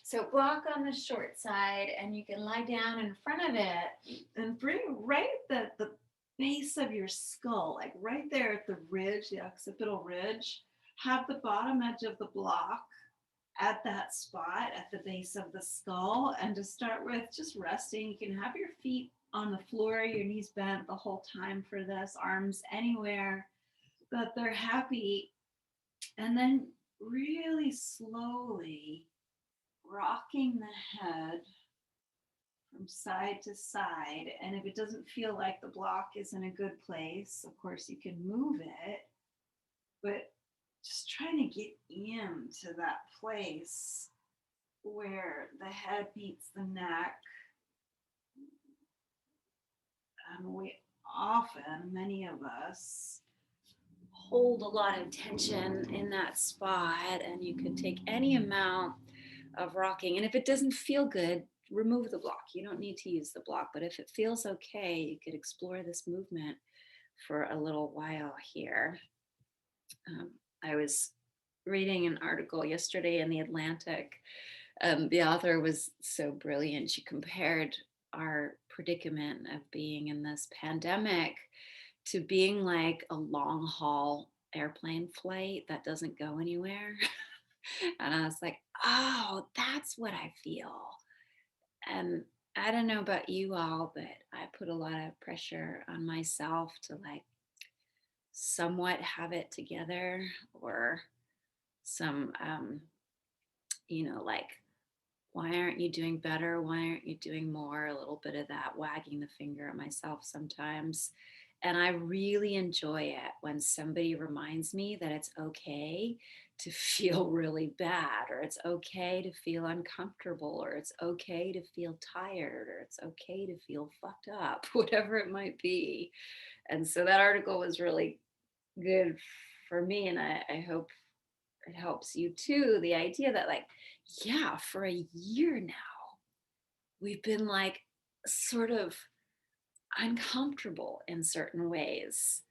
So block on the short side, and you can lie down in front of it and bring right at the base of your skull, like right there at the ridge, the occipital ridge. Have the bottom edge of the block at that spot at the base of the skull. And to start with, just resting. You can have your feet on the floor, your knees bent the whole time for this, arms anywhere that they're happy. And then really slowly rocking the head from side to side. And if it doesn't feel like the block is in a good place, of course, you can move it, but just trying to get into that place where the head meets the neck. We often, many of us, hold a lot of tension in that spot, and you could take any amount of rocking. And if it doesn't feel good, remove the block. You don't need to use the block, but if it feels okay, you could explore this movement for a little while here. I was reading an article yesterday in The Atlantic. The author was so brilliant. She compared our predicament of being in this pandemic to being like a long haul airplane flight that doesn't go anywhere. And I was like, oh, that's what I feel. And I don't know about you all, but I put a lot of pressure on myself to like somewhat have it together, or some, like, why aren't you doing better? Why aren't you doing more? A little bit of that wagging the finger at myself sometimes. And I really enjoy it when somebody reminds me that it's okay to feel really bad, or it's okay to feel uncomfortable, or it's okay to feel tired, or it's okay to feel fucked up, whatever it might be. And so that article was really good for me. And I hope it helps you too. The idea that, like, yeah, for a year now, we've been like sort of uncomfortable in certain ways.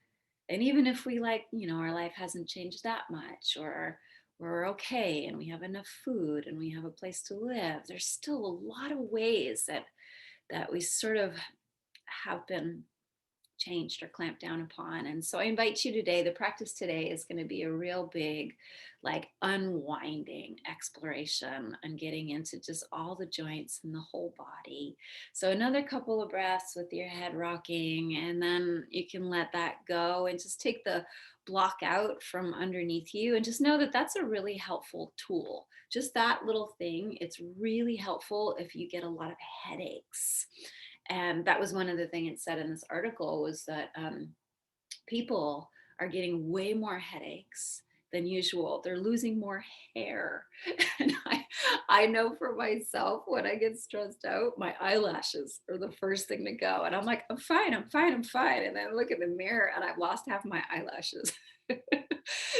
And even if we, like, our life hasn't changed that much, or we're okay and we have enough food and we have a place to live, there's still a lot of ways that we sort of have been changed or clamped down upon. And so I invite you today, the practice today is going to be a real big, like, unwinding exploration and getting into just all the joints and the whole body. So another couple of breaths with your head rocking, and then you can let that go and just take the block out from underneath you, and just know that that's a really helpful tool. Just that little thing, it's really helpful if you get a lot of headaches. And that was one of the things it said in this article, was that people are getting way more headaches than usual. They're losing more hair. And I know for myself, when I get stressed out, my eyelashes are the first thing to go. And I'm like, I'm fine, I'm fine, I'm fine. And then I look in the mirror and I've lost half my eyelashes.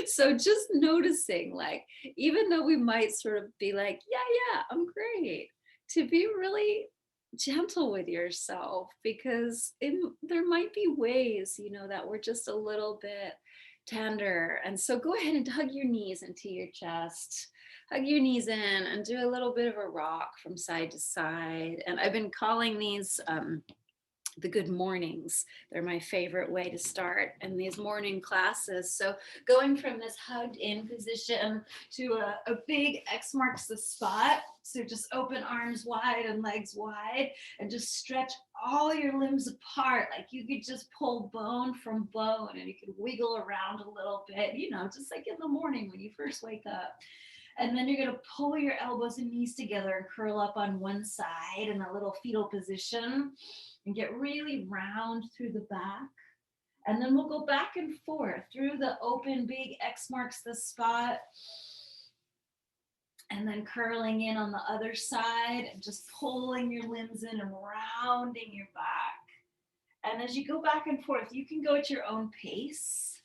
So just noticing, like, even though we might sort of be like, yeah, I'm great, to be really gentle with yourself, because there might be ways, that we're just a little bit tender. And so go ahead and hug your knees into your chest, hug your knees in, and do a little bit of a rock from side to side. And I've been calling these the good mornings. They're my favorite way to start in these morning classes. So going from this hugged in position to a big X marks the spot. So just open arms wide and legs wide, and just stretch all your limbs apart. Like you could just pull bone from bone, and you could wiggle around a little bit, just like in the morning when you first wake up. And then you're going to pull your elbows and knees together and curl up on one side in a little fetal position, and get really round through the back. And then we'll go back and forth through the open big X marks the spot, and then curling in on the other side and just pulling your limbs in and rounding your back. And as you go back and forth, you can go at your own pace,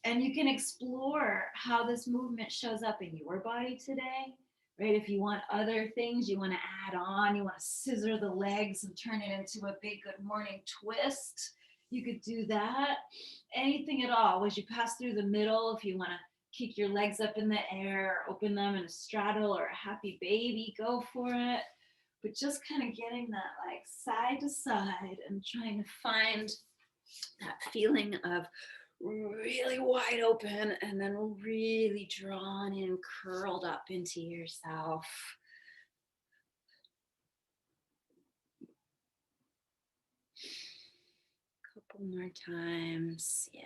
and you can explore how this movement shows up in your body today, right? If you want other things you want to add on, you want to scissor the legs and turn it into a big good morning twist, you could do that. Anything at all. As you pass through the middle, if you want to kick your legs up in the air, open them in a straddle or a happy baby, go for it. But just kind of getting that like side to side and trying to find that feeling of really wide open and then really drawn in, curled up into yourself. Couple more times. Yeah,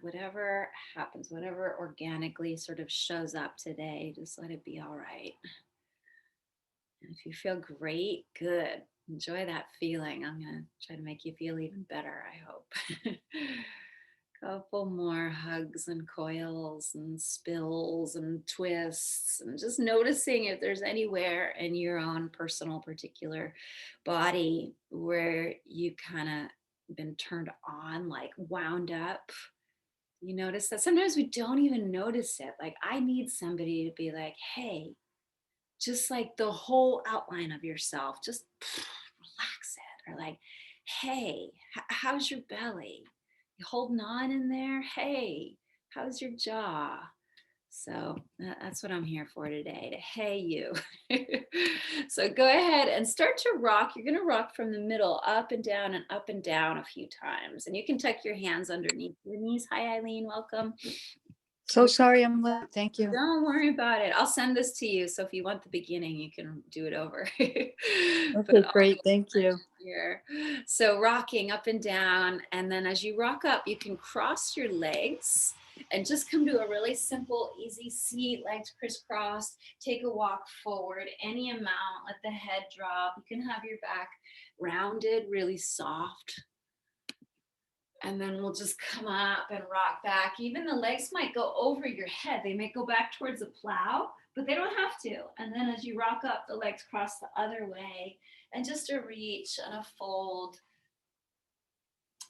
whatever happens, whatever organically sort of shows up today, just let it be all right. And if you feel great, good. Enjoy that feeling. I'm going to try to make you feel even better, I hope. Couple more hugs and coils and spills and twists, and just noticing if there's anywhere in your own personal particular body where you kind of been turned on, like wound up. You notice that sometimes we don't even notice it. Like, I need somebody to be like, hey, just like the whole outline of yourself, just relax it. Or like, hey, how's your belly? You holding on in there? Hey, how's your jaw? So that's what I'm here for today, to hey you. So go ahead and start to rock. You're going to rock from the middle up and down a few times. And you can tuck your hands underneath your knees. Hi, Eileen. Welcome. So sorry I'm late. Thank you. Don't worry about it. I'll send this to you. So if you want the beginning, you can do it over. But Okay, I'll go great. Thank you. here. So rocking up and down. And then as you rock up, you can cross your legs and just come to a really simple, easy seat, legs crisscrossed. Take a walk forward any amount. Let the head drop. You can have your back rounded, really soft. And then we'll just come up and rock back. Even the legs might go over your head. They may go back towards the plow, but they don't have to. And then as you rock up, the legs cross the other way. And just a reach and a fold.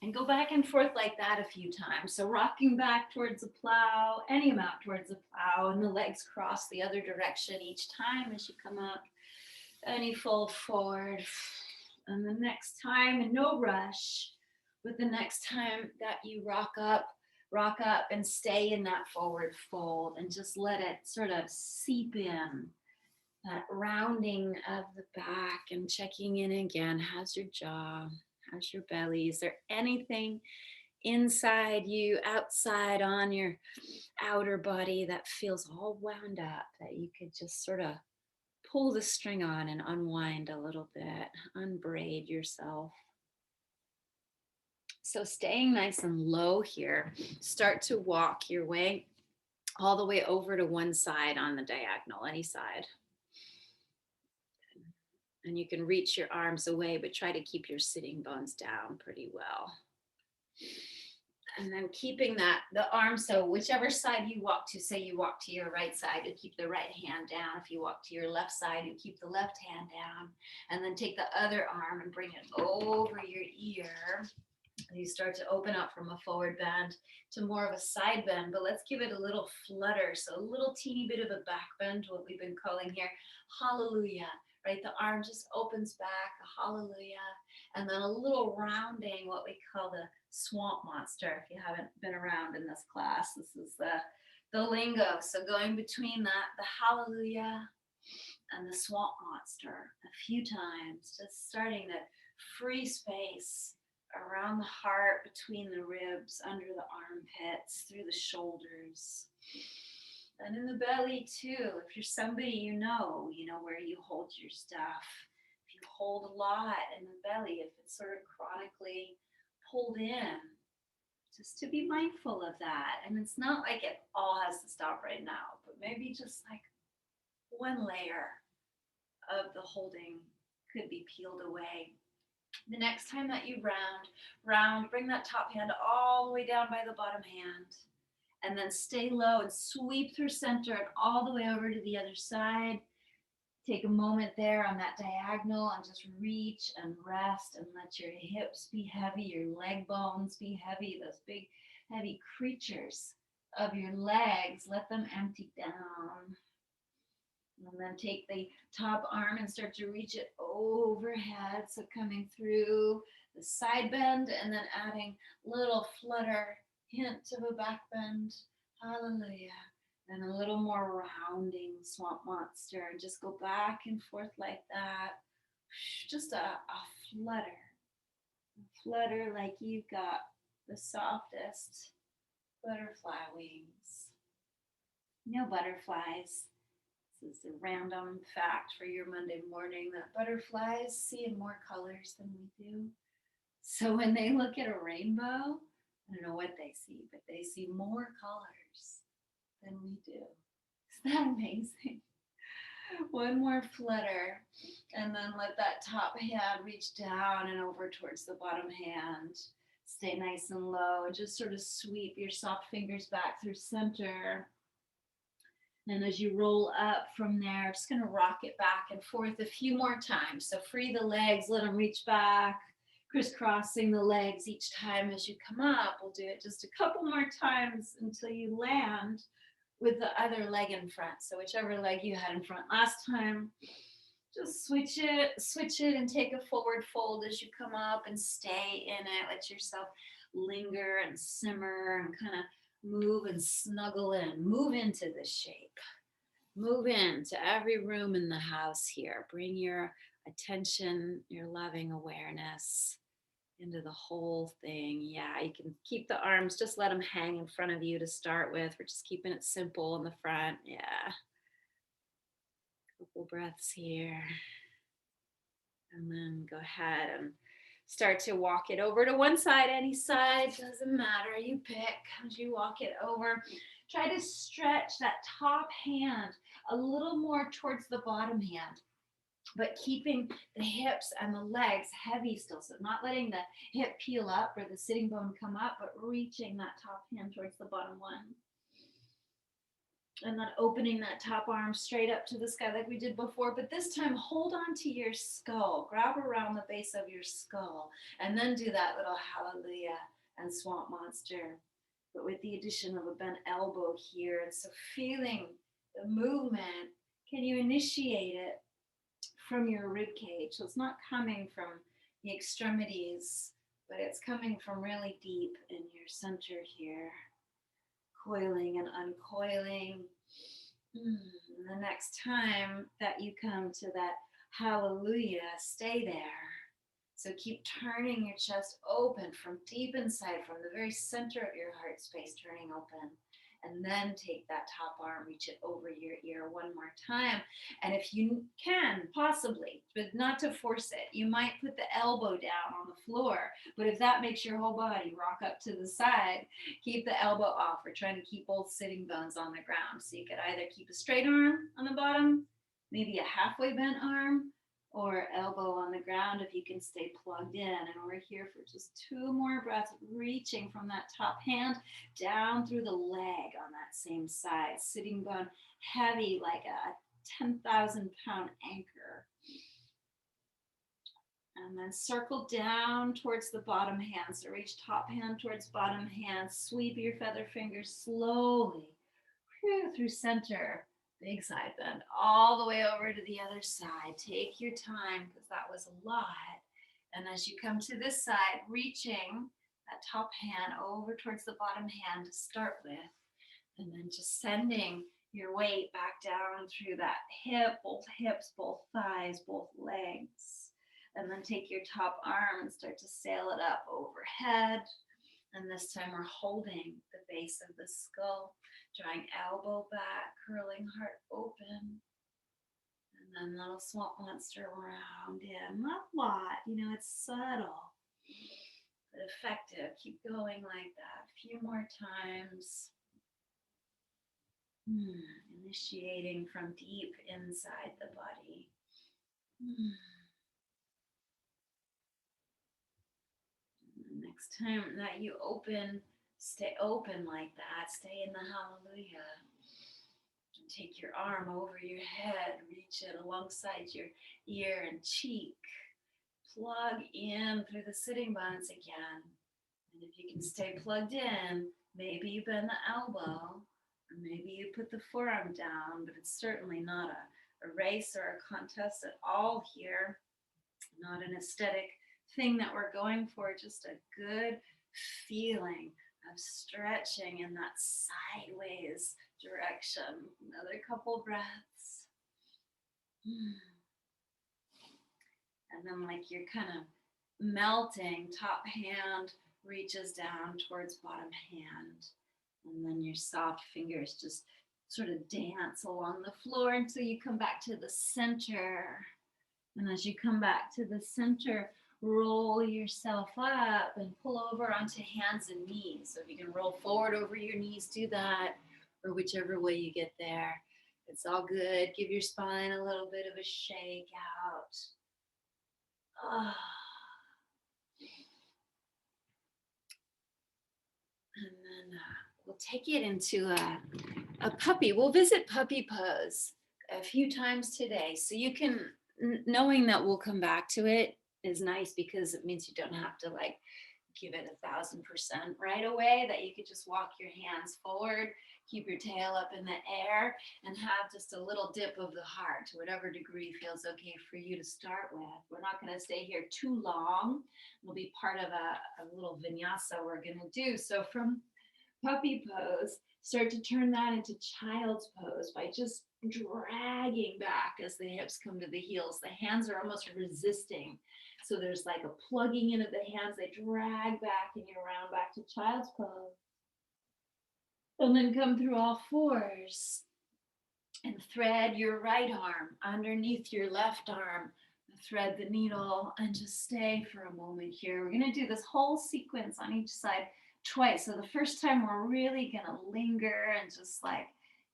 And go back and forth like that a few times. So rocking back towards the plow, any amount towards the plow, and the legs cross the other direction each time as you come up. And you fold forward. And the next time, and no rush, but the next time that you rock up and stay in that forward fold and just let it sort of seep in. That rounding of the back and checking in again. How's your jaw? How's your belly? Is there anything inside you, outside, on your outer body that feels all wound up that you could just sort of pull the string on and unwind a little bit, unbraid yourself? So staying nice and low here, start to walk your way all the way over to one side on the diagonal, any side. And you can reach your arms away, but try to keep your sitting bones down pretty well. And then keeping that, the arm, so whichever side you walk to, say you walk to your right side, you keep the right hand down. If you walk to your left side, you keep the left hand down. And then take the other arm and bring it over your ear. You start to open up from a forward bend to more of a side bend, but let's give it a little flutter. So a little teeny bit of a back bend, what we've been calling here, hallelujah, right? The arm just opens back, a hallelujah. And then a little rounding, what we call the swamp monster. If you haven't been around in this class, this is the lingo. So going between that, the hallelujah and the swamp monster a few times, just starting to free space around the heart, between the ribs, under the armpits, through the shoulders. And in the belly too. If you're somebody you know where you hold your stuff. If you hold a lot in the belly, if it's sort of chronically pulled in, just to be mindful of that. And it's not like it all has to stop right now, but maybe just like one layer of the holding could be peeled away. The next time that you round, bring that top hand all the way down by the bottom hand. And then stay low and sweep through center and all the way over to the other side. Take a moment there on that diagonal and just reach and rest and let your hips be heavy, your leg bones be heavy, those big, heavy creatures of your legs, let them empty down. And then take the top arm and start to reach it overhead. So coming through the side bend and then adding little flutter, hint of a back bend. Hallelujah. And a little more rounding swamp monster. And just go back and forth like that. Just a flutter. A flutter like you've got the softest butterfly wings. Butterflies. This is a random fact for your Monday morning that butterflies see in more colors than we do. So when they look at a rainbow, I don't know what they see, but they see more colors than we do. Isn't that amazing? One more flutter, and then let that top hand reach down and over towards the bottom hand. Stay nice and low and just sort of sweep your soft fingers back through center. And as you roll up from there, just going to rock it back and forth a few more times. So free the legs, let them reach back, crisscrossing the legs each time as you come up. We'll do it just a couple more times until you land with the other leg in front. So whichever leg you had in front last time, just switch it and take a forward fold as you come up and stay in it. Let yourself linger and simmer and kind of move and snuggle in. Move into this shape. Move into every room in the house here. Bring your attention, your loving awareness into the whole thing. Yeah, you can keep the arms, just let them hang in front of you to start with. We're just keeping it simple in the front. Yeah. Couple breaths here. And then go ahead and start to walk it over to one side, any side, doesn't matter. You pick as you walk it over. Try to stretch that top hand a little more towards the bottom hand, but keeping the hips and the legs heavy still. So not letting the hip peel up or the sitting bone come up, but reaching that top hand towards the bottom one. And then opening that top arm straight up to the sky like we did before. But this time, hold on to your skull. Grab around the base of your skull. And then do that little hallelujah and swamp monster. But with the addition of a bent elbow here. And so feeling the movement, can you initiate it from your rib cage? So it's not coming from the extremities, but it's coming from really deep in your center here. Coiling and uncoiling. The next time that you come to that hallelujah, stay there. So keep turning your chest open from deep inside, from the very center of your heart space, turning open. And then take that top arm, reach it over your ear one more time. And if you can, possibly, but not to force it, you might put the elbow down on the floor. But if that makes your whole body rock up to the side, keep the elbow off. We're trying to keep both sitting bones on the ground. So you could either keep a straight arm on the bottom, maybe a halfway bent arm, or elbow on the ground if you can stay plugged in. And we're here for just 2 more breaths, reaching from that top hand down through the leg on that same side, sitting bone heavy like a 10,000-pound anchor. And then circle down towards the bottom hand. So reach top hand towards bottom hand. Sweep your feather fingers slowly through center. Big side bend all the way over to the other side. Take your time because that was a lot. And as you come to this side, reaching that top hand over towards the bottom hand to start with. And then just sending your weight back down through that hip, both hips, both thighs, both legs. And then take your top arm and start to sail it up overhead. And this time we're holding the base of the skull, drawing elbow back, curling heart open. And then little swamp monster round in. Not a lot, it's subtle, but effective. Keep going like that. A few more times. Initiating from deep inside the body. Next time that you open, stay open like that. Stay in the hallelujah. And take your arm over your head. Reach it alongside your ear and cheek. Plug in through the sitting bones again. And if you can stay plugged in, maybe you bend the elbow, or maybe you put the forearm down, but it's certainly not a race or a contest at all here. Not an aesthetic thing that we're going for, just a good feeling of stretching in that sideways direction. Another couple breaths. And then, like you're kind of melting, top hand reaches down towards bottom hand. And then your soft fingers just sort of dance along the floor until you come back to the center. And as you come back to the center, roll yourself up and pull over onto hands and knees. So if you can roll forward over your knees, do that, or whichever way you get there. It's all good. Give your spine a little bit of a shake out. Ah. And then we'll take it into a puppy. We'll visit puppy pose a few times today. So you can, knowing that we'll come back to it is nice because it means you don't have to like give it 1,000% right away, that you could just walk your hands forward, keep your tail up in the air, and have just a little dip of the heart to whatever degree feels okay for you to start with. We're not going to stay here too long. It'll be part of a little vinyasa we're going to do. So from puppy pose, start to turn that into child's pose by just dragging back as the hips come to the heels. The hands are almost resisting. So there's like a plugging in of the hands. They drag back and you round back to child's pose. And then come through all fours and thread your right arm underneath your left arm. Thread the needle and just stay for a moment here. We're going to do this whole sequence on each side twice. So the first time we're really going to linger and just like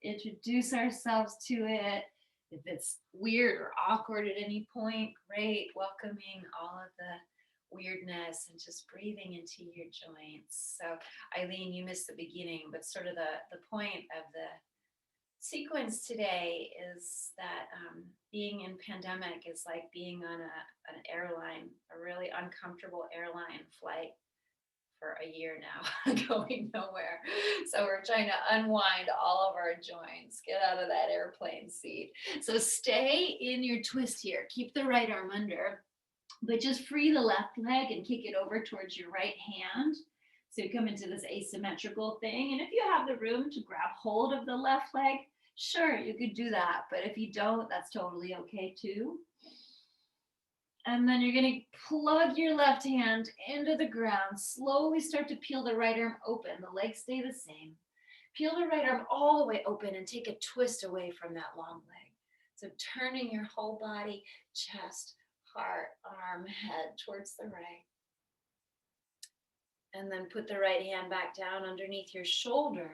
introduce ourselves to it. If it's weird or awkward at any point, great. Welcoming all of the weirdness and just breathing into your joints. So Eileen, you missed the beginning, but sort of the point of the sequence today is that being in pandemic is like being on an airline, a really uncomfortable airline flight for a year now, going nowhere. So we're trying to unwind all of our joints, get out of that airplane seat. So stay in your twist here. Keep the right arm under, but just free the left leg and kick it over towards your right hand. So you come into this asymmetrical thing. And if you have the room to grab hold of the left leg, sure, you could do that. But if you don't, that's totally okay too. And then you're going to plug your left hand into the ground. Slowly start to peel the right arm open. The legs stay the same. Peel the right arm all the way open and take a twist away from that long leg. So turning your whole body, chest, heart, arm, head towards the right. And then put the right hand back down underneath your shoulder.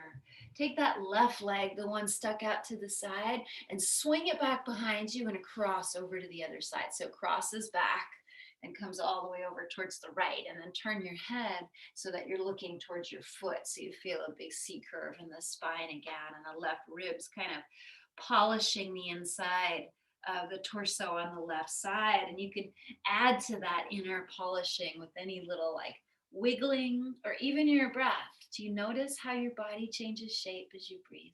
Take that left leg, the one stuck out to the side, and swing it back behind you and across over to the other side. So it crosses back and comes all the way over towards the right. And then turn your head so that you're looking towards your foot. So you feel a big C curve in the spine again, and the left ribs kind of polishing the inside of the torso on the left side. And you can add to that inner polishing with any little like wiggling or even your breath. Do you notice how your body changes shape as you breathe?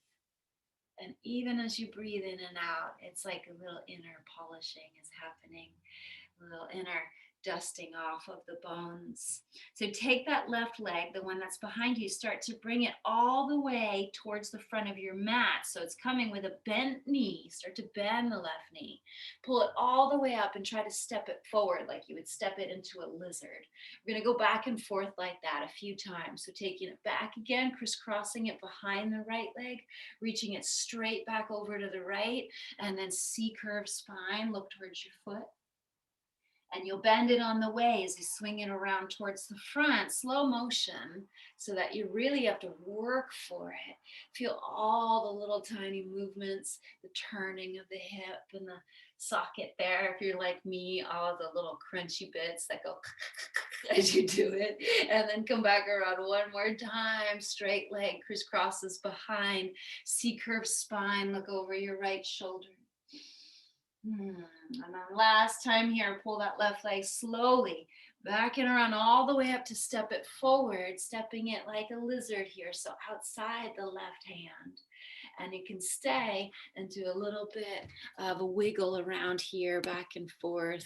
And even as you breathe in and out, it's like a little inner polishing is happening, a little inner dusting off of the bones. So take that left leg, the one that's behind you, start to bring it all the way towards the front of your mat. So it's coming with a bent knee. Start to bend the left knee. Pull it all the way up and try to step it forward like you would step it into a lizard. We're going to go back and forth like that a few times. So taking it back again, crisscrossing it behind the right leg, reaching it straight back over to the right, and then C-curve spine, look towards your foot. And you'll bend it on the way as you swing it around towards the front, slow motion, so that you really have to work for it. Feel all the little tiny movements, the turning of the hip and the socket there. If you're like me, all of the little crunchy bits that go as you do it. And then come back around one more time. Straight leg crisscrosses behind, C-curve spine, look over your right shoulder. And then last time here, pull that left leg slowly back and around all the way up to step it forward, stepping it like a lizard here. So outside the left hand. And you can stay and do a little bit of a wiggle around here, back and forth.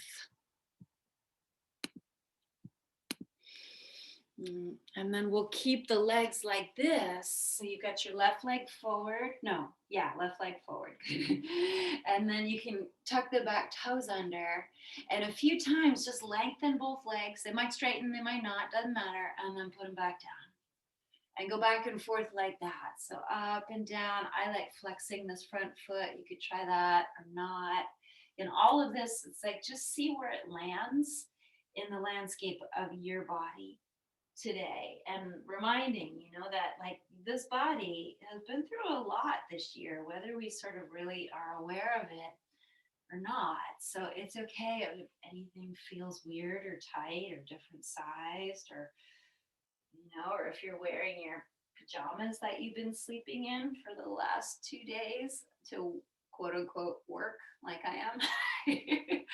And then we'll keep the legs like this. So you got your left leg forward. No, yeah, left leg forward. And then you can tuck the back toes under. And a few times, just lengthen both legs. They might straighten, they might not, doesn't matter. And then put them back down. And go back and forth like that. So up and down. I like flexing this front foot. You could try that or not. In all of this, it's like just see where it lands in the landscape of your body today, and reminding that like this body has been through a lot this year, whether we sort of really are aware of it or not. So it's okay if anything feels weird or tight or different sized, or if you're wearing your pajamas that you've been sleeping in for the last 2 days to quote unquote work like I am.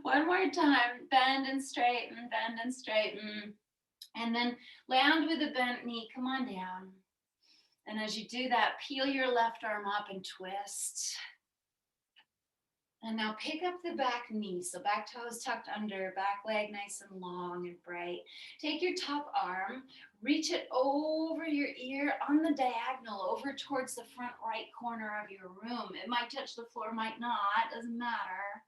One more time, bend and straighten. And then land with a bent knee. Come on down. And as you do that, peel your left arm up and twist. And now pick up the back knee. So back toes tucked under, back leg nice and long and bright. Take your top arm, reach it over your ear on the diagonal, over towards the front right corner of your room. It might touch the floor, might not, doesn't matter.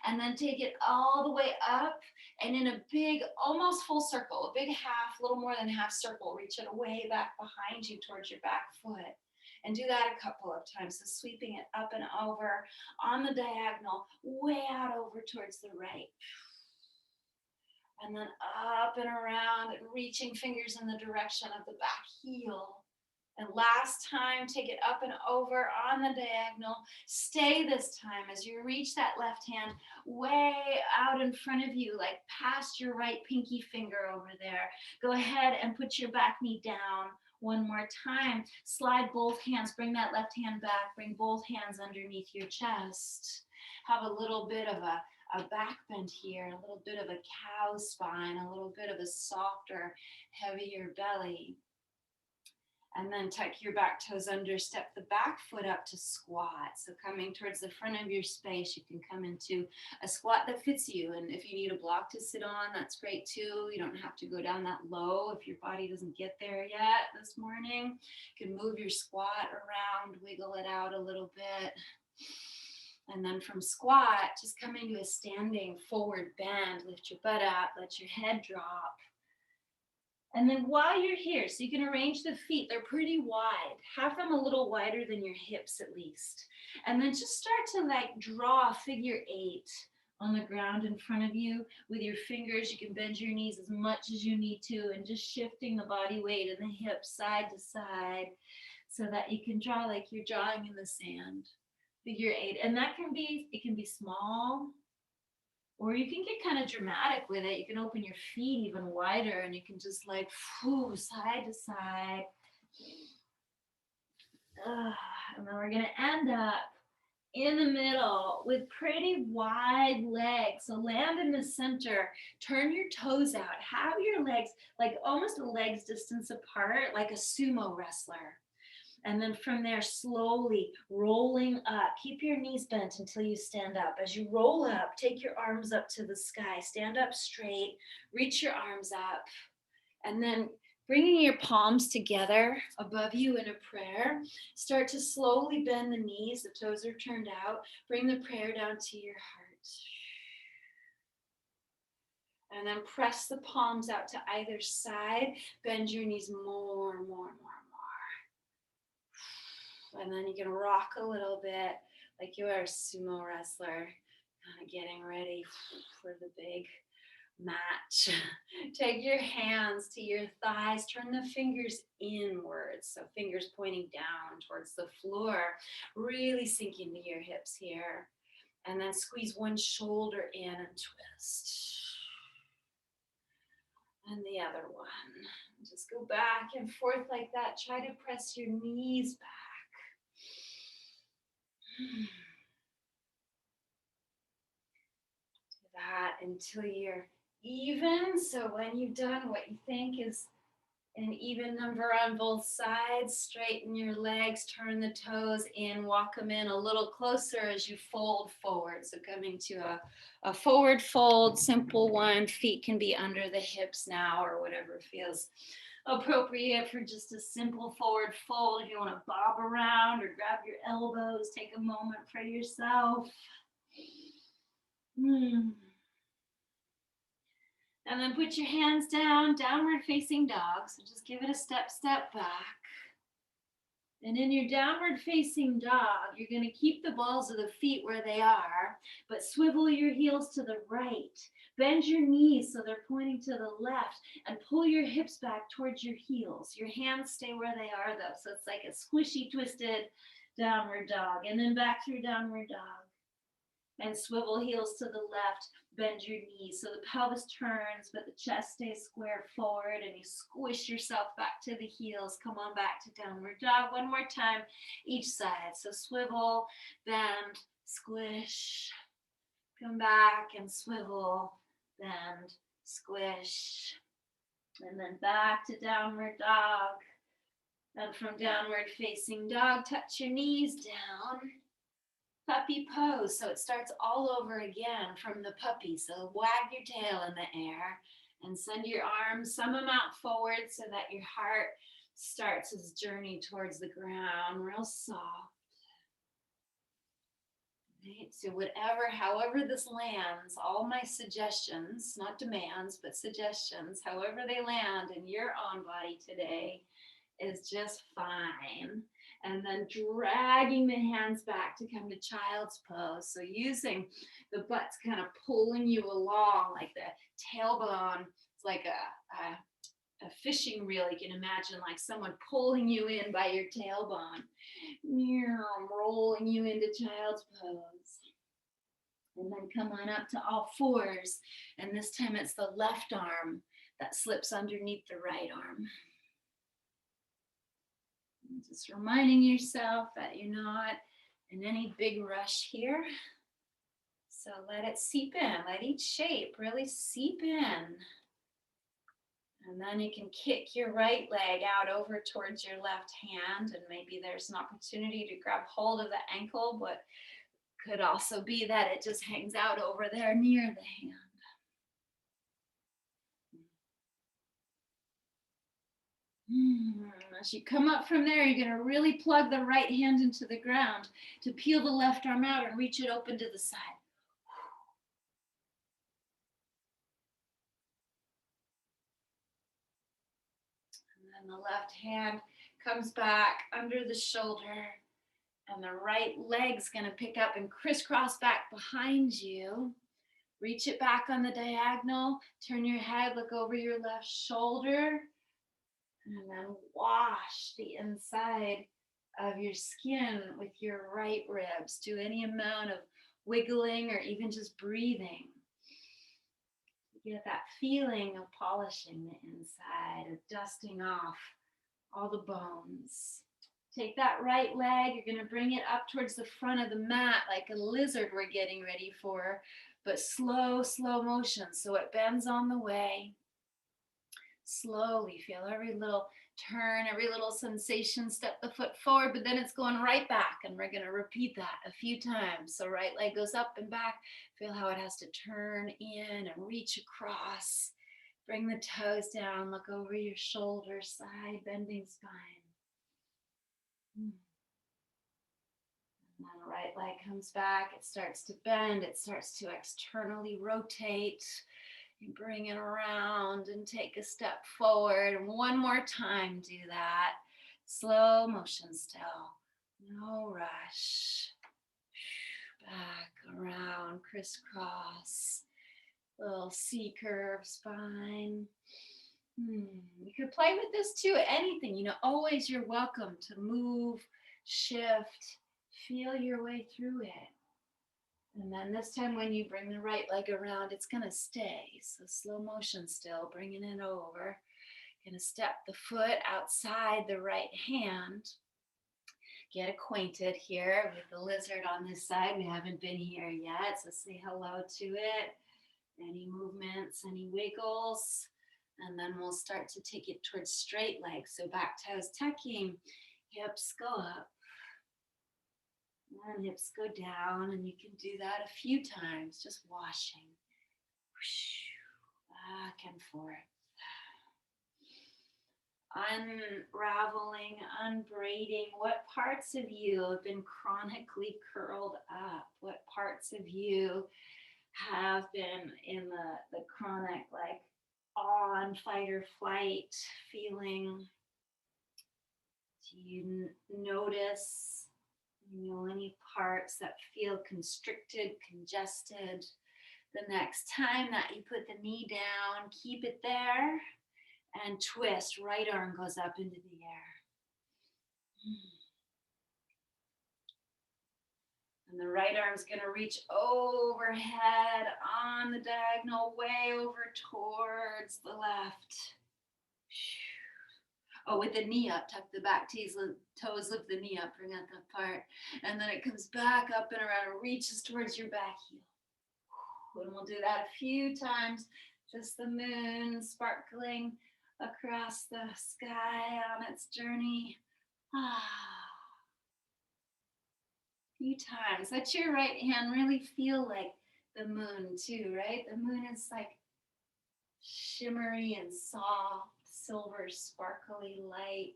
And then take it all the way up and in a big, almost full circle, a big half, a little more than half circle, reach it way back behind you towards your back foot. And do that a couple of times. So sweeping it up and over on the diagonal, way out over towards the right. And then up and around and reaching fingers in the direction of the back heel. And last time, take it up and over on the diagonal. Stay this time as you reach that left hand way out in front of you, like past your right pinky finger over there. Go ahead and put your back knee down. One more time. Slide both hands. Bring that left hand back. Bring both hands underneath your chest. Have a little bit of a back bend here, a little bit of a cow spine, a little bit of a softer, heavier belly. And then tuck your back toes under, step the back foot up to squat. So coming towards the front of your space, you can come into a squat that fits you. And if you need a block to sit on, that's great too. You don't have to go down that low if your body doesn't get there yet this morning. You can move your squat around, wiggle it out a little bit. And then from squat, just come into a standing forward bend. Lift your butt up, let your head drop. And then while you're here, so you can arrange the feet, they're pretty wide. Have them a little wider than your hips at least. And then just start to like draw a figure 8 on the ground in front of you. With your fingers, you can bend your knees as much as you need to and just shifting the body weight and the hips side to side so that you can draw like you're drawing in the sand. Figure 8. And that can be small, or you can get kind of dramatic with it. You can open your feet even wider and you can just like side to side. And then we're going to end up in the middle with pretty wide legs. So land in the center, turn your toes out, have your legs like almost a leg's distance apart, like a sumo wrestler. And then from there, slowly rolling up. Keep your knees bent until you stand up. As you roll up, take your arms up to the sky. Stand up straight. Reach your arms up. And then bringing your palms together above you in a prayer. Start to slowly bend the knees. The toes are turned out. Bring the prayer down to your heart. And then press the palms out to either side. Bend your knees more. And then you can rock a little bit like you are a sumo wrestler, kind of getting ready for the big match. Take your hands to your thighs, turn the fingers inwards, so fingers pointing down towards the floor. Really sink into your hips here. And then squeeze one shoulder in and twist. And the other one. Just go back and forth like that. Try to press your knees back. Do that until you're even. So when you've done what you think is An even number on both sides. Straighten your legs, turn the toes in, walk them in a little closer as you fold forward. So coming to a forward fold, simple one. Feet can be under the hips now or whatever feels appropriate for just a simple forward fold. If you want to bob around or grab your elbows, take a moment for yourself. And then put your hands down, downward facing dog. So just give it a step back. And in your downward facing dog, you're going to keep the balls of the feet where they are, but swivel your heels to the right. Bend your knees so they're pointing to the left, and pull your hips back towards your heels. Your hands stay where they are though. So it's like a squishy, twisted downward dog. And then back through downward dog. And swivel heels to the left, bend your knees so the pelvis turns, but the chest stays square forward, and you squish yourself back to the heels. Come on back to downward dog. One more time, each side. So swivel, bend, squish, come back and swivel, bend, squish, and then back to downward dog. And from downward facing dog, touch your knees down. Puppy pose. So it starts all over again from the puppy. So wag your tail in the air and send your arms some amount forward so that your heart starts its journey towards the ground, real soft. Right? So however this lands, all my suggestions, not demands, but suggestions, however they land in your own body today is just fine. And then dragging the hands back to come to child's pose. So using the butt's kind of pulling you along, like the tailbone. It's like a fishing reel. You can imagine like someone pulling you in by your tailbone, rolling you into child's pose. And then come on up to all fours. And this time it's the left arm that slips underneath the right arm. Just reminding yourself that you're not in any big rush here. So let it seep in. Let each shape really seep in. And then you can kick your right leg out over towards your left hand. And maybe there's an opportunity to grab hold of the ankle, but could also be that it just hangs out over there near the hand. As you come up from there, you're going to really plug the right hand into the ground to peel the left arm out and reach it open to the side. And then the left hand comes back under the shoulder, and the right leg's going to pick up and crisscross back behind you. Reach it back on the diagonal, turn your head, look over your left shoulder, and then wash the inside of your skin with your right ribs. Do any amount of wiggling or even just breathing. Get that feeling of polishing the inside, of dusting off all the bones. Take that right leg, you're going to bring it up towards the front of the mat like a lizard we're getting ready for, but slow motion so it bends on the way. Slowly feel every little turn, every little sensation, step the foot forward, but then it's going right back, and we're going to repeat that a few times. So right leg goes up and back. Feel how it has to turn in and reach across. Bring the toes down, look over your shoulder, side bending spine. And then the right leg comes back, it starts to bend, it starts to externally rotate. You bring it around and take a step forward. And one more time, do that. Slow motion still. No rush. Back around, crisscross. Little C-curve spine. You could play with this too, anything. Always you're welcome to move, shift, feel your way through it. And then this time when you bring the right leg around, it's going to stay. So slow motion still, bringing it over. Going to step the foot outside the right hand. Get acquainted here with the lizard on this side. We haven't been here yet, so say hello to it. Any movements, any wiggles. And then we'll start to take it towards straight legs. So back toes tucking, hips go up, and hips go down. And you can do that a few times, just washing. Back and forth. Unraveling, unbraiding. What parts of you have been chronically curled up? What parts of you have been in the chronic, like on fight or flight feeling? Do you notice, any parts that feel constricted, congested? The next time that you put the knee down, keep it there and twist. Right arm goes up into the air. And the right arm's going to reach overhead on the diagonal, way over towards the left. Oh, with the knee up, tuck the back toes of the knee up, bring out that part. And then it comes back up and around and reaches towards your back heel. And we'll do that a few times. Just the moon sparkling across the sky on its journey. A few times. Let your right hand really feel like the moon too, right? The moon is like shimmery and soft, silver, sparkly light,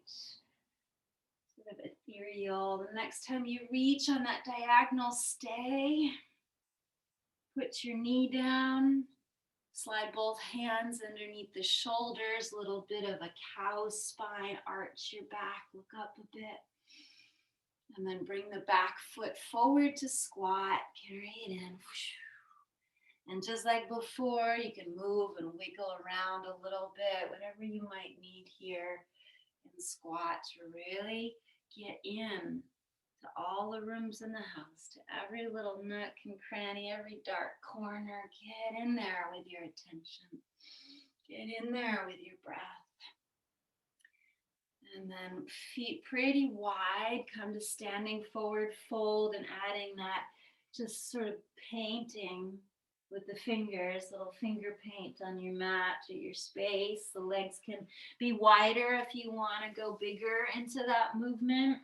sort of ethereal. The next time you reach on that diagonal, stay. Put your knee down. Slide both hands underneath the shoulders, a little bit of a cow spine, arch your back, look up a bit. And then bring the back foot forward to squat, carry it in. And just like before, you can move and wiggle around a little bit, whatever you might need here in squat to really get in to all the rooms in the house, to every little nook and cranny, every dark corner. Get in there with your attention. Get in there with your breath. And then feet pretty wide, come to standing forward fold and adding that just sort of painting with the fingers, little finger paint on your mat or your space. The legs can be wider if you want to go bigger into that movement.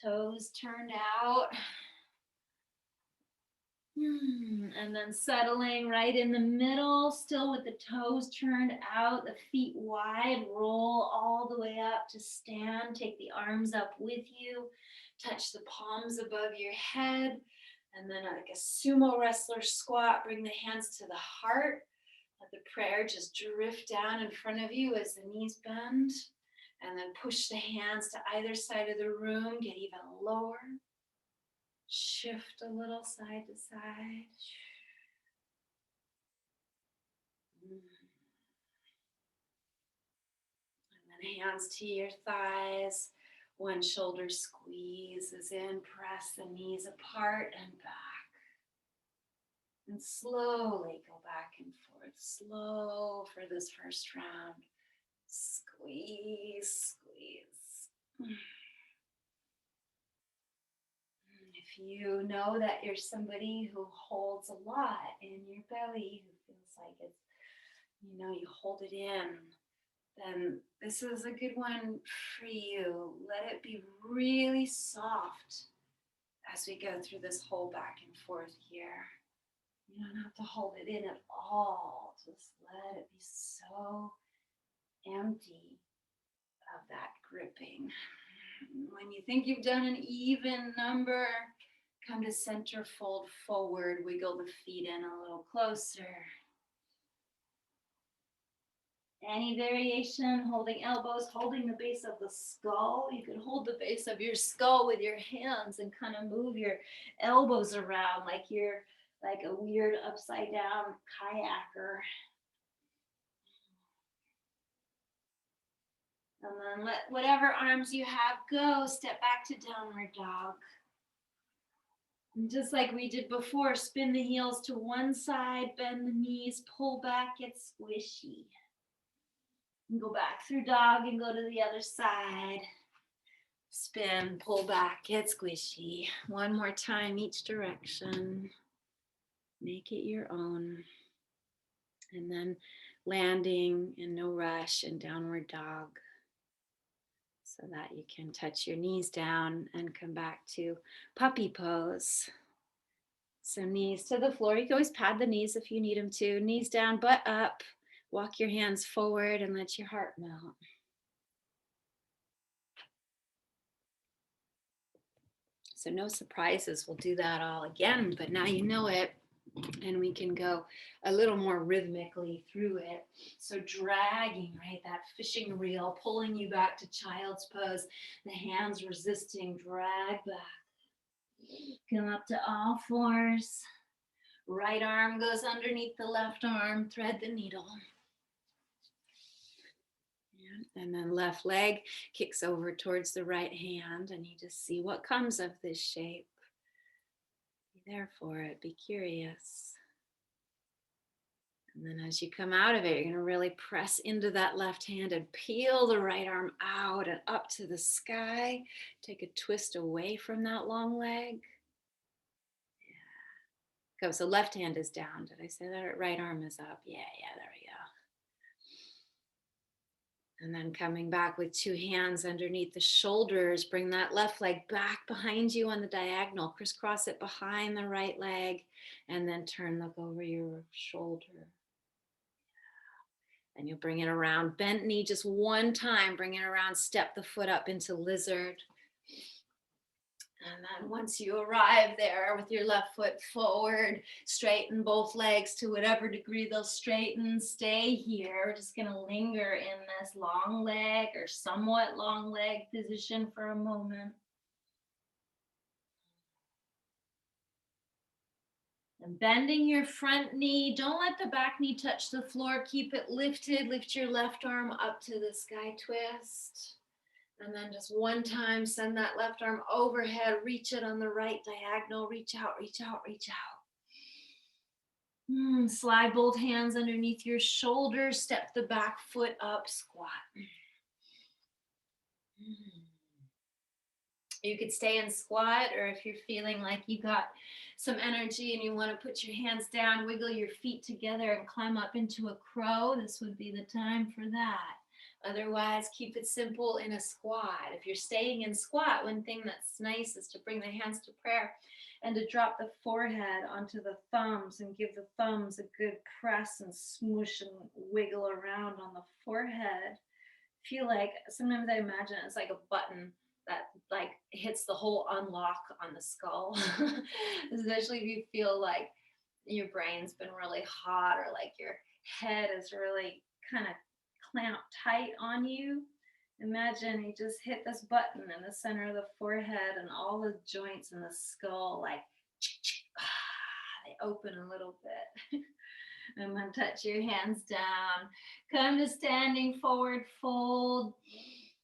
Toes turned out. And then settling right in the middle, still with the toes turned out, the feet wide, roll all the way up to stand. Take the arms up with you, touch the palms above your head, and then like a sumo wrestler squat, bring the hands to the heart. Let the prayer just drift down in front of you as the knees bend, and then push the hands to either side of the room, get even lower. Shift a little side to side. And then hands to your thighs. One shoulder squeezes in. Press the knees apart and back. And slowly go back and forth. Slow for this first round. Squeeze, squeeze. If you know that you're somebody who holds a lot in your belly, who feels like it's, you hold it in, then this is a good one for you. Let it be really soft as we go through this whole back and forth here. You don't have to hold it in at all. Just let it be so empty of that gripping. When you think you've done an even number, come to center, fold forward, wiggle the feet in a little closer. Any variation, holding elbows, holding the base of the skull. You can hold the base of your skull with your hands and kind of move your elbows around like you're like a weird upside down kayaker. And then let whatever arms you have go, step back to downward dog. And just like we did before, spin the heels to one side, bend the knees, pull back, get squishy. And go back through dog and go to the other side. Spin, pull back, get squishy. One more time each direction. Make it your own. And then landing in no rush in downward dog so that you can touch your knees down and come back to puppy pose. So knees to the floor. You can always pad the knees if you need them to. Knees down, butt up. Walk your hands forward and let your heart melt. So no surprises. We'll do that all again, but now you know it. And we can go a little more rhythmically through it. So dragging, right, that fishing reel, pulling you back to child's pose, the hands resisting, drag back. Come up to all fours. Right arm goes underneath the left arm, thread the needle. And then left leg kicks over towards the right hand, and you just see what comes of this shape. Be there for it, be curious. And then as you come out of it, you're going to really press into that left hand and peel the right arm out and up to the sky. Take a twist away from that long leg. Yeah. Go. So left hand is down. Did I say that? Right arm is up. Yeah, there we go. And then coming back with two hands underneath the shoulders, bring that left leg back behind you on the diagonal, crisscross it behind the right leg, and then look over your shoulder. And you'll bring it around, bent knee just one time, bring it around, step the foot up into lizard. And then once you arrive there with your left foot forward, straighten both legs to whatever degree they'll straighten. Stay here. We're just going to linger in this long leg or somewhat long leg position for a moment. And bending your front knee. Don't let the back knee touch the floor. Keep it lifted. Lift your left arm up to the sky twist. And then just one time, send that left arm overhead, reach it on the right diagonal, reach out, reach out, reach out. Slide both hands underneath your shoulders, step the back foot up, squat. You could stay in squat, or if you're feeling like you got some energy and you want to put your hands down, wiggle your feet together and climb up into a crow, this would be the time for that. Otherwise, keep it simple in a squat. If you're staying in squat, one thing that's nice is to bring the hands to prayer and to drop the forehead onto the thumbs and give the thumbs a good press and smoosh and wiggle around on the forehead. Feel like, sometimes I imagine it's like a button that like hits the whole unlock on the skull. Especially if you feel like your brain's been really hot or like your head is really kind of clamped tight on you. Imagine you just hit this button in the center of the forehead and all the joints in the skull like they open a little bit. And then touch your hands down. Come to standing forward fold.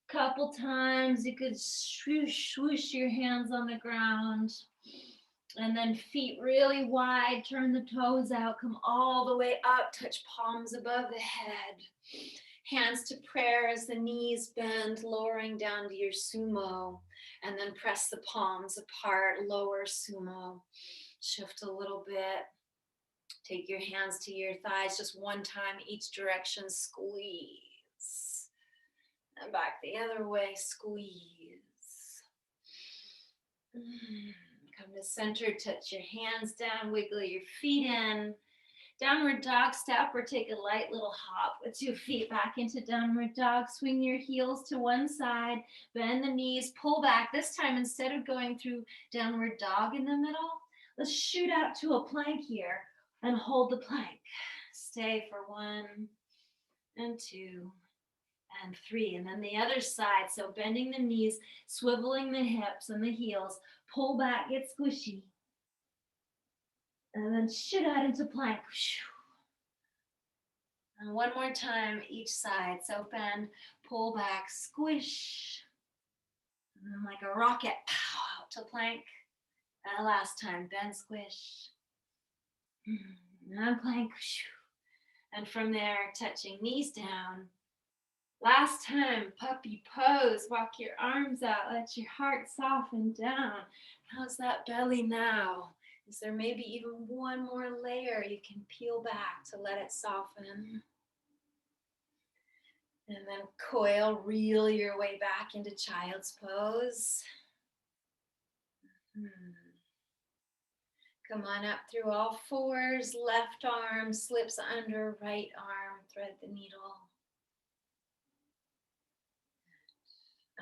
Couple times you could swoosh, swoosh your hands on the ground. And then feet really wide, turn the toes out, come all the way up, touch palms above the head. Hands to prayer as the knees bend, lowering down to your sumo. And then press the palms apart, lower sumo. Shift a little bit. Take your hands to your thighs, just one time each direction, squeeze. And back the other way, squeeze. Come to center, touch your hands down, wiggle your feet in. Downward dog step or take a light little hop with your feet back into downward dog. Swing your heels to one side, bend the knees, pull back. This time, instead of going through downward dog in the middle, let's shoot out to a plank here and hold the plank. Stay for 1 and 2 and 3. And then the other side. So bending the knees, swiveling the hips and the heels, pull back, get squishy. And then shoot out into plank. And one more time each side. So bend, pull back, squish. And then like a rocket, pow, out to plank. And last time, bend, squish. And plank. And from there, touching knees down. Last time, puppy pose. Walk your arms out. Let your heart soften down. How's that belly now? Is there maybe even one more layer you can peel back to let it soften? And then coil, reel your way back into child's pose. Come on up through all fours. Left arm slips under right arm. Thread the needle.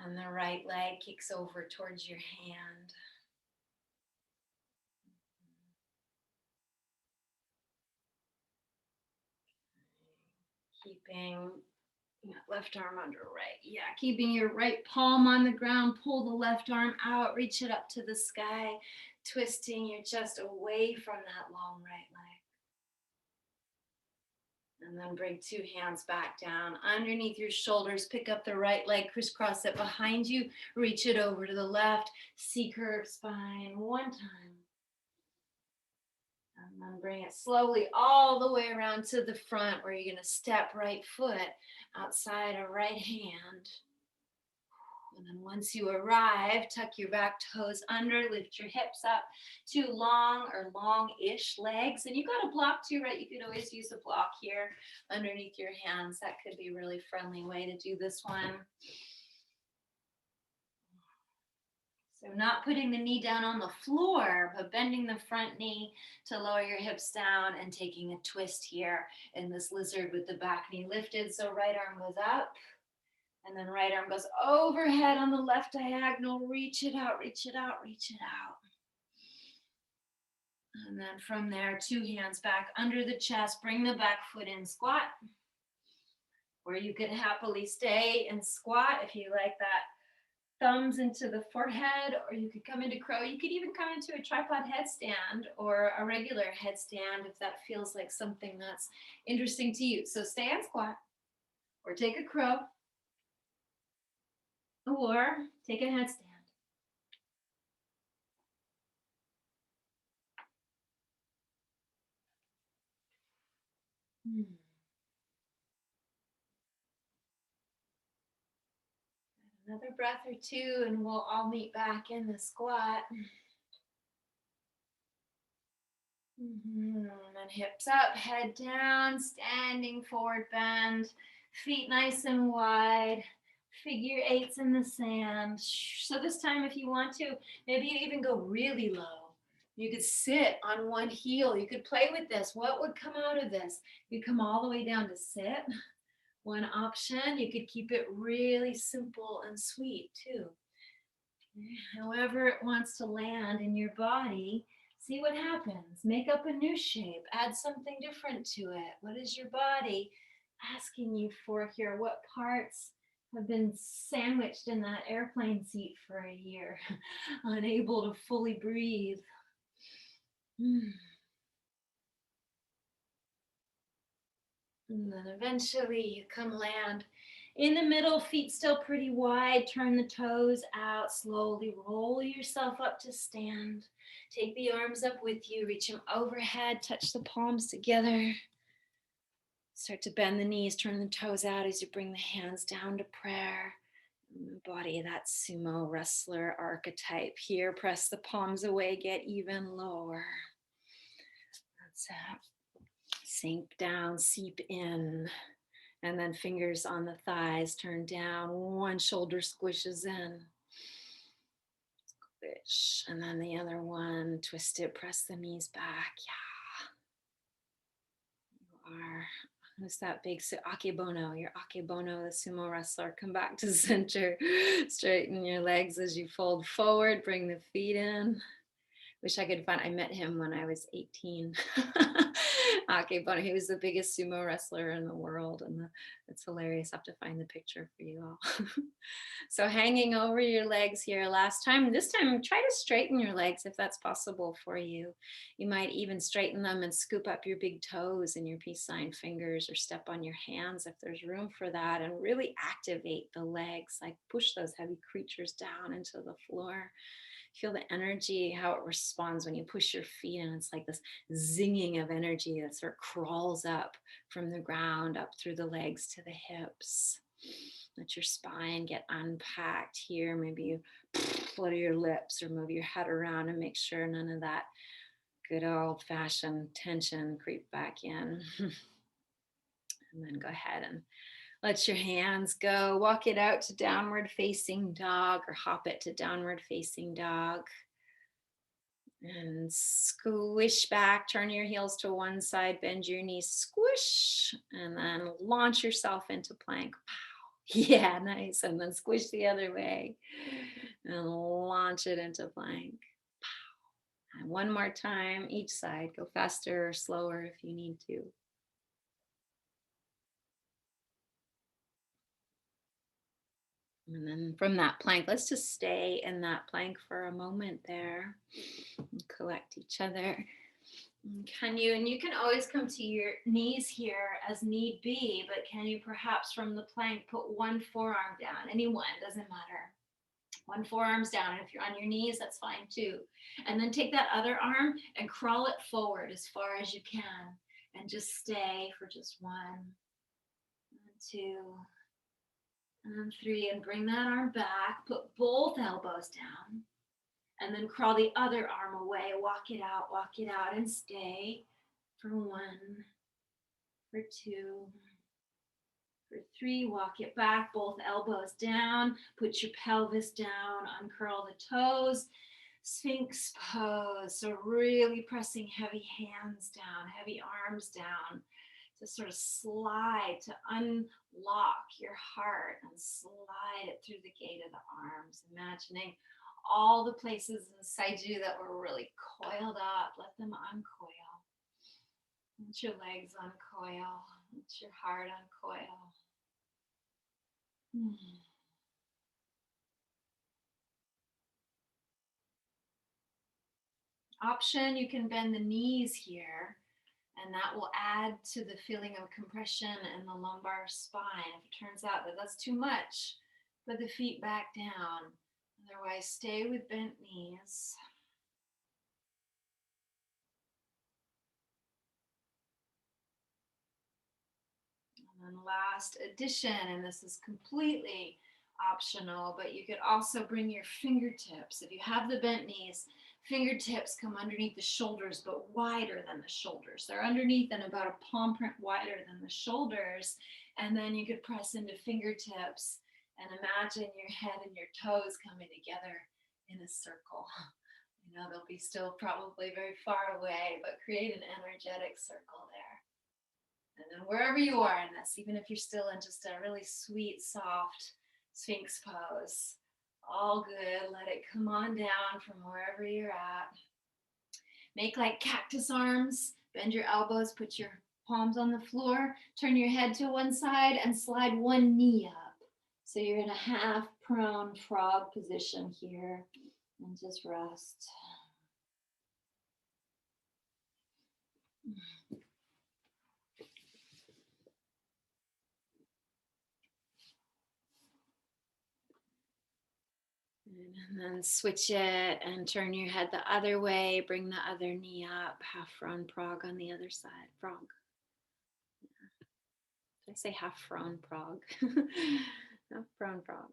And the right leg kicks over towards your hand. Keeping left arm under right. Yeah, keeping your right palm on the ground. Pull the left arm out. Reach it up to the sky. Twisting your chest away from that long right leg. And then bring two hands back down underneath your shoulders. Pick up the right leg, crisscross it behind you. Reach it over to the left. C-curve spine one time. And then bring it slowly all the way around to the front where you're going to step right foot outside of right hand. And then once you arrive, tuck your back toes under, lift your hips up. Two long or long-ish legs. And you got a block too, right? You could always use a block here underneath your hands. That could be a really friendly way to do this one. So not putting the knee down on the floor, but bending the front knee to lower your hips down and taking a twist here in this lizard with the back knee lifted. So right arm goes up. And then right arm goes overhead on the left diagonal. Reach it out, reach it out, reach it out. And then from there, two hands back under the chest. Bring the back foot in, squat. Or you could happily stay and squat if you like that. Thumbs into the forehead, or you could come into crow. You could even come into a tripod headstand or a regular headstand if that feels like something that's interesting to you. So stay on squat, or take a crow, or take a headstand. Another breath or two, and we'll all meet back in the squat. And hips up, head down, standing forward bend, feet nice and wide, figure eights in the sand. So this time, if you want to, maybe you even go really low. You could sit on one heel. You could play with this. What would come out of this? You come all the way down to sit. One option, you could keep it really simple and sweet too. However it wants to land in your body, see what happens. Make up a new shape. Add something different to it. What is your body asking you for here? What parts have been sandwiched in that airplane seat for a year, unable to fully breathe? And then eventually you come land in the middle, feet still pretty wide. Turn the toes out, slowly roll yourself up to stand. Take the arms up with you, reach them overhead, touch the palms together. Start to bend the knees, turn the toes out as you bring the hands down to prayer. Embody that sumo wrestler archetype here. Press the palms away, get even lower. That's it. Sink down, seep in, and then fingers on the thighs, turn down. One shoulder squishes in. Squish. And then the other one, twist it, press the knees back. Yeah. You are, who's that big, akebono, your akebono, the sumo wrestler. Come back to center. Straighten your legs as you fold forward, bring the feet in. Wish I could find, I met him when I was 18. Akebono, he was the biggest sumo wrestler in the world, and it's hilarious. I have to find the picture for you all. So hanging over your legs here last time. This time, try to straighten your legs if that's possible for you. You might even straighten them and scoop up your big toes and your peace sign fingers, or step on your hands if there's room for that, and really activate the legs, like push those heavy creatures down into the floor. Feel the energy, how it responds when you push your feet in. It's like this zinging of energy that sort of crawls up from the ground, up through the legs to the hips. Let your spine get unpacked here. Maybe you flutter your lips or move your head around and make sure none of that good old-fashioned tension creep back in. And then go ahead and Let your hands go. Walk it out to downward facing dog or hop it to downward facing dog. And squish back, turn your heels to one side, bend your knees, squish, and then launch yourself into plank. Pow. Yeah, nice. And then squish the other way and launch it into plank. Pow. And one more time, each side. Go faster or slower if you need to. And then from that plank, let's just stay in that plank for a moment there and collect each other. And you can always come to your knees here as need be, but can you perhaps from the plank put one forearm down? Any one, doesn't matter. One forearm's down. And if you're on your knees, that's fine too. And then take that other arm and crawl it forward as far as you can. And just stay for just one, and two, and three. And bring that arm back. Put both elbows down. And then crawl the other arm away. Walk it out, and stay for one, for two, for three. Walk it back, both elbows down. Put your pelvis down, uncurl the toes. Sphinx pose. So really pressing heavy hands down, heavy arms down to sort of slide, to unlock your heart and slide it through the gate of the arms, imagining all the places inside you that were really coiled up. Let them uncoil. Let your legs uncoil. Let your heart uncoil. Option, you can bend the knees here, and that will add to the feeling of compression in the lumbar spine. If it turns out that that's too much, put the feet back down. Otherwise, stay with bent knees. And then last addition, and this is completely optional, but you could also bring your fingertips. If you have the bent knees, fingertips come underneath the shoulders, but wider than the shoulders. They're underneath and about a palm print wider than the shoulders. And then you could press into fingertips and imagine your head and your toes coming together in a circle. You know, they'll be still probably very far away, but create an energetic circle there. And then wherever you are in this, even if you're still in just a really sweet, soft Sphinx pose, all good. Let it come on down from wherever you're at. Make like cactus arms. Bend your elbows, put your palms on the floor, turn your head to one side and slide one knee up. So you're in a half prone frog position here, and just rest. And then switch it and turn your head the other way. Bring the other knee up. Half front frog on the other side. Frog. Did I say half front frog? Half front frog.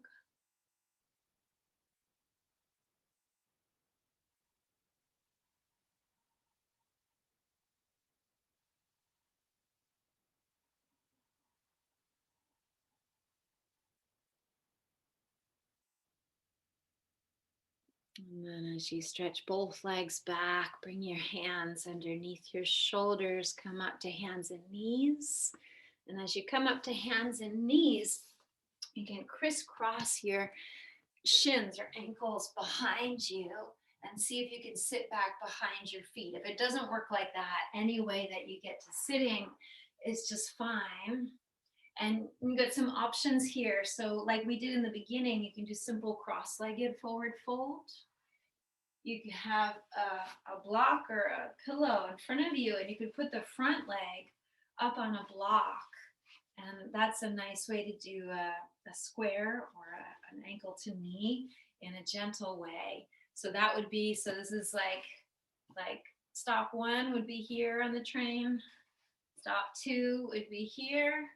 And then as you stretch both legs back, bring your hands underneath your shoulders, come up to hands and knees. And as you come up to hands and knees, you can crisscross your shins or ankles behind you and see if you can sit back behind your feet. If it doesn't work like that, any way that you get to sitting is just fine. And we've got some options here. So like we did in the beginning, you can do simple cross-legged forward fold. You can have a block or a pillow in front of you, and you could put the front leg up on a block. And that's a nice way to do a square or an ankle to knee in a gentle way. So that would be, so this is like stop one would be here on the train. Stop two would be here.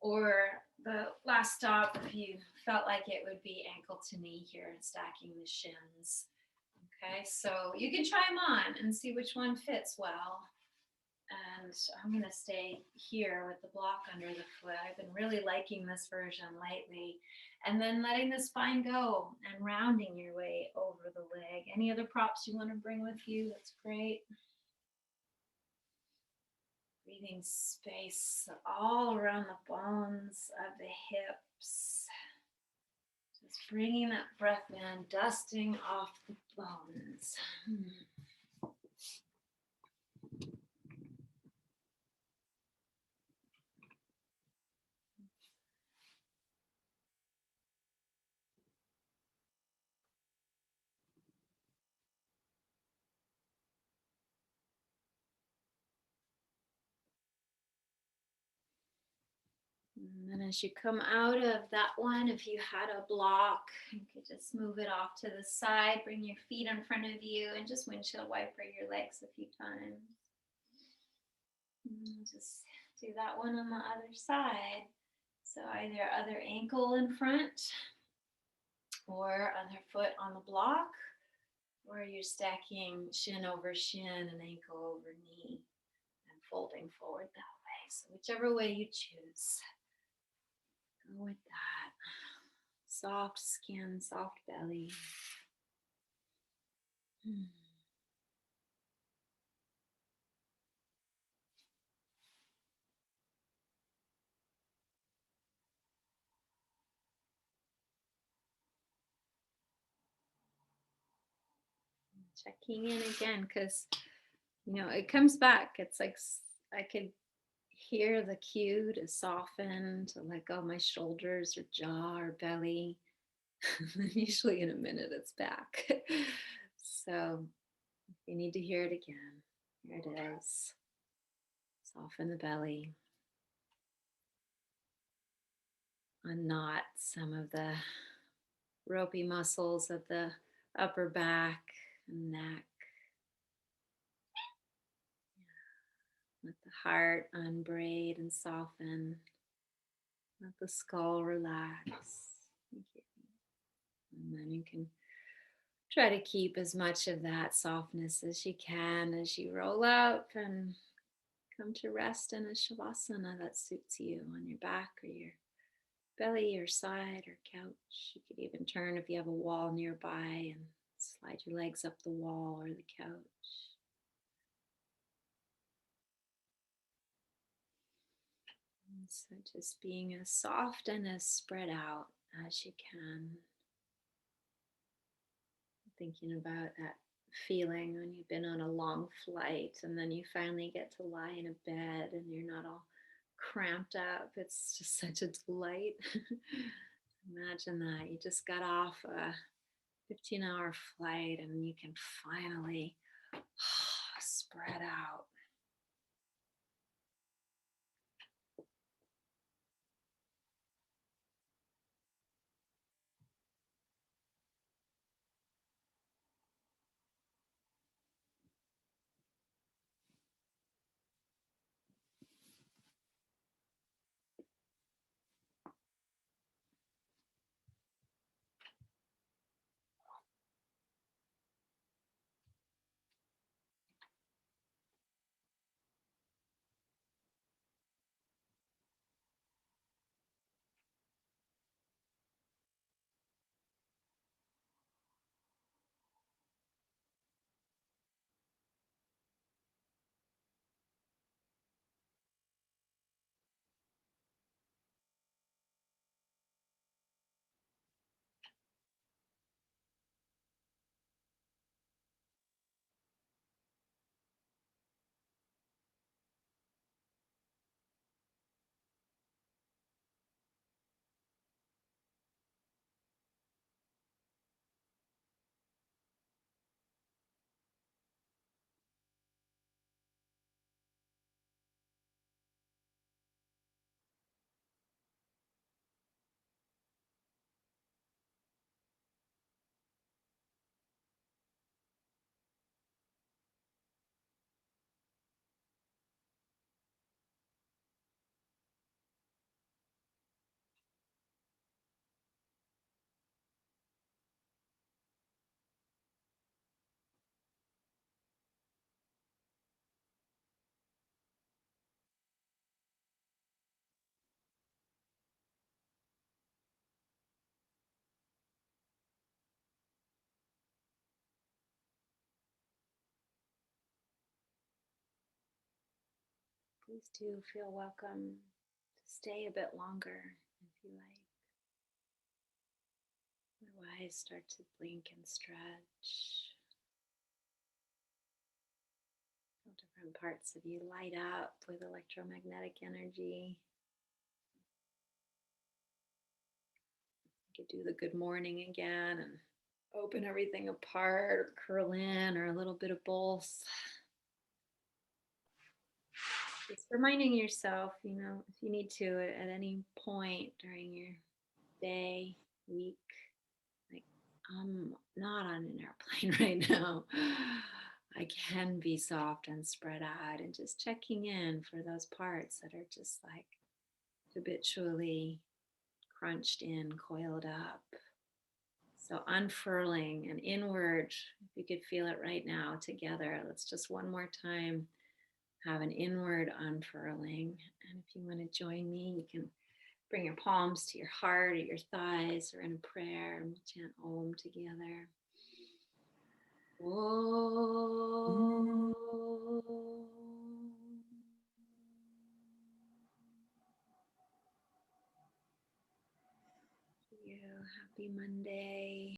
Or the last stop, if you felt like it, would be ankle to knee here and stacking the shins. Okay, so you can try them on and see which one fits well. And I'm going to stay here with the block under the foot. I've been really liking this version lately. And then letting the spine go and rounding your way over the leg. Any other props you want to bring with you? That's great. Breathing space all around the bones of the hips. Just bringing that breath in, dusting off the bones. And then as you come out of that one, if you had a block, you could just move it off to the side, bring your feet in front of you, and just windshield wiper your legs a few times. And just do that one on the other side. So either other ankle in front or other foot on the block, or you're stacking shin over shin and ankle over knee and folding forward that way. So whichever way you choose, go with that. Soft skin, soft belly. Checking in again because, it comes back. It's like I could hear the cue to soften, to let go of my shoulders or jaw or belly. Usually in a minute it's back. So if you need to hear it again, here it is. Soften the belly. Unknot some of the ropey muscles of the upper back and neck. Let the heart unbraid and soften. Let the skull relax. And then you can try to keep as much of that softness as you can as you roll up and come to rest in a shavasana that suits you on your back or your belly or side or couch. You could even turn if you have a wall nearby and slide your legs up the wall or the couch. And so just being as soft and as spread out as you can. Thinking about that feeling when you've been on a long flight and then you finally get to lie in a bed and you're not all cramped up. It's just such a delight. Imagine that you just got off a 15-hour flight and you can finally spread out. please do feel welcome to stay a bit longer if you like. Otherwise, start to blink and stretch. Feel different parts of you light up with electromagnetic energy. You could do the good morning again and open everything apart or curl in or a little bit of both. Just reminding yourself, if you need to at any point during your day, week, like, I'm not on an airplane right now. I can be soft and spread out and just checking in for those parts that are just like habitually crunched in, coiled up. So unfurling and inward, if you could feel it right now together, let's just one more time have an inward unfurling. And if you want to join me, you can bring your palms to your heart or your thighs or in a prayer and we'll chant Om together. Om. Thank you. Happy Monday.